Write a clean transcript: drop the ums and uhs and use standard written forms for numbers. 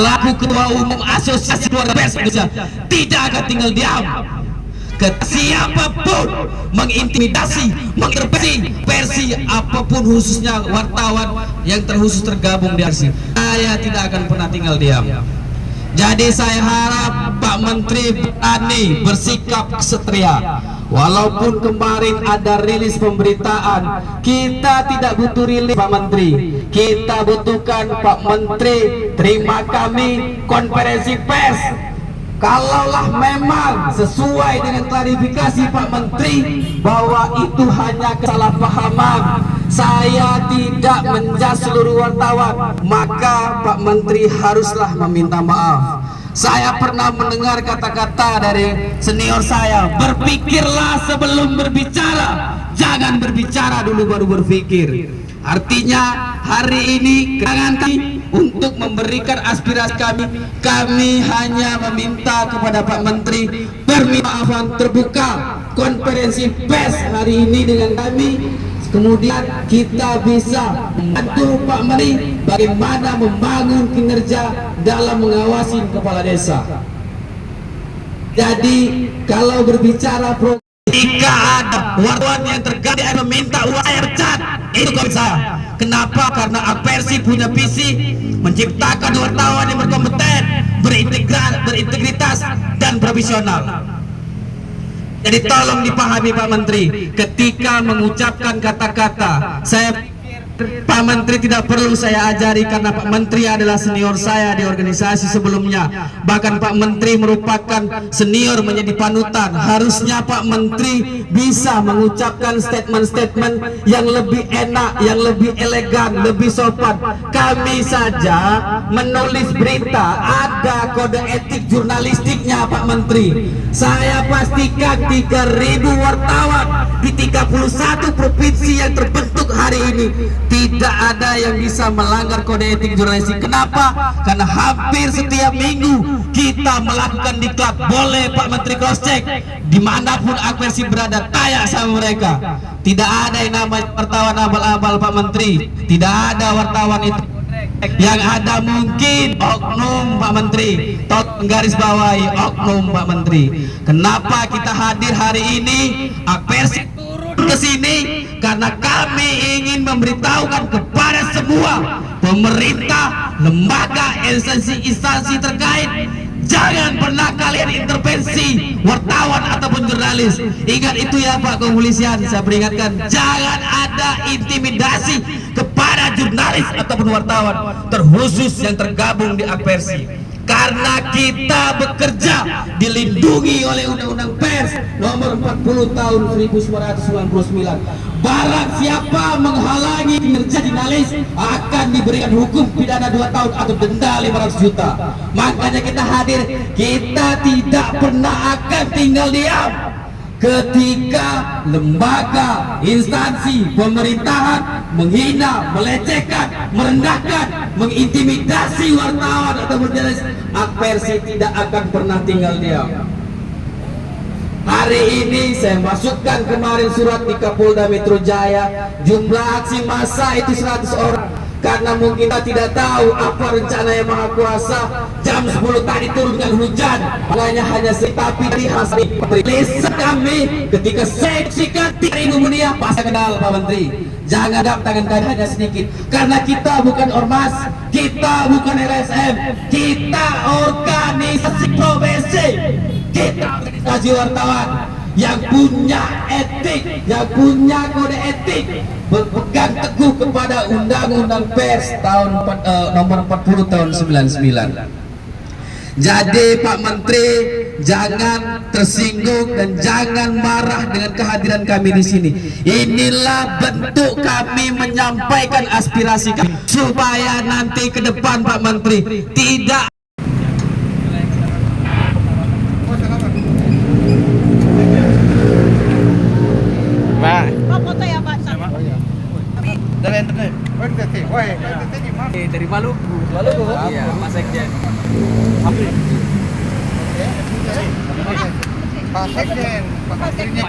selaku Ketua Umum Asosiasi Keluarga Pers Indonesia tidak akan tinggal diam. Siapapun mengintimidasi, mengintervensi versi apapun, khususnya wartawan yang terkhusus tergabung di ARSI, saya tidak akan pernah tinggal diam. Jadi saya harap Pak Menteri berani bersikap kesatria. Walaupun kemarin ada rilis pemberitaan, kita tidak butuh rilis Pak Menteri. Kita butuhkan Pak Menteri terima kami konferensi pers. Kalaulah memang sesuai dengan klarifikasi Pak Menteri bahwa itu hanya kesalahpahaman, saya tidak menjudge seluruh wartawan, maka Pak Menteri haruslah meminta maaf. Saya pernah mendengar kata-kata dari senior saya, berpikirlah sebelum berbicara, jangan berbicara dulu baru berpikir. Artinya hari ini kedatangan kami untuk memberikan aspirasi kami hanya meminta kepada Pak Menteri permintaan terbuka konferensi pers hari ini dengan kami. Kemudian kita bisa membantu Pak Menteri bagaimana membangun kinerja dalam mengawasi kepala desa. Jadi kalau berbicara jika ada wartawan yang terjadi meminta uang saya pecat, itu komen saya. Kenapa? Karena Apersi punya visi menciptakan wartawan yang berkompeten, berintegritas dan profesional. Jadi tolong dipahami Pak Menteri, ketika mengucapkan kata-kata, Pak Menteri tidak perlu saya ajari karena Pak Menteri adalah senior saya di organisasi sebelumnya. Bahkan Pak Menteri merupakan senior menjadi panutan. Harusnya Pak Menteri bisa mengucapkan statement-statement yang lebih enak, yang lebih elegan, lebih sopan. Kami saja menulis berita, ada kode etik jurnalistiknya Pak Menteri. Saya pastikan 3.000 wartawan di 31 provinsi yang terbentuk hari ini tidak ada yang bisa melanggar kode etik jurnalistik. Kenapa? Karena hampir setiap minggu kita melakukan diklat. Boleh Pak Menteri cross check dimanapun Apersi berada, tanya sama mereka. Tidak ada yang namanya wartawan abal-abal Pak Menteri. Tidak ada wartawan itu. Yang ada mungkin oknum Pak Menteri. Tolong garis bawahi oknum Pak Menteri. Kenapa kita hadir hari ini? Apersi ke sini karena kami ingin memberitahukan kepada semua pemerintah, lembaga, instansi terkait, jangan pernah kalian intervensi wartawan ataupun jurnalis. Ingat itu ya Pak Kepolisian, saya peringatkan, jangan ada intimidasi kepada jurnalis ataupun wartawan, terkhusus yang tergabung di Apersi. Karena kita bekerja dilindungi oleh Undang-Undang Pers nomor 40 tahun 1999. Barang siapa menghalangi kinerja jurnalis akan diberikan hukum pidana 2 tahun atau denda 500 juta. Makanya kita hadir, kita tidak pernah akan tinggal diam ketika lembaga, instansi, pemerintahan menghina, melecehkan, merendahkan, mengintimidasi wartawan atau jurnalis. Apersi tidak akan pernah tinggal diam. Hari ini saya masukkan kemarin surat di Kapolda Metro Jaya, jumlah aksi massa itu 100 orang. Karena mungkin kita tidak tahu apa rencana yang Maha Kuasa. Jam 10 tadi turun dengan hujan, makanya hanya tapi dari hasil rilis kami ketika seksikan 3.000 mulia. Pas kenal Pak Menteri, jangan dap tangan kami hanya sedikit, karena kita bukan ormas, kita bukan LSM, kita organisasi profesi, kita organisasi wartawan yang punya etik, yang punya kode etik, berpegang teguh kepada Undang-Undang Pers tahun nomor 40 tahun 99. Jadi Pak Menteri jangan tersinggung dan jangan marah dengan kehadiran kami di sini. Inilah bentuk kami menyampaikan aspirasi kami supaya nanti ke depan Pak Menteri tidak foto ya Pak. Dari Maluku. Iya, Pak Sekjen. Pak Sekjen, Pak Sekjen.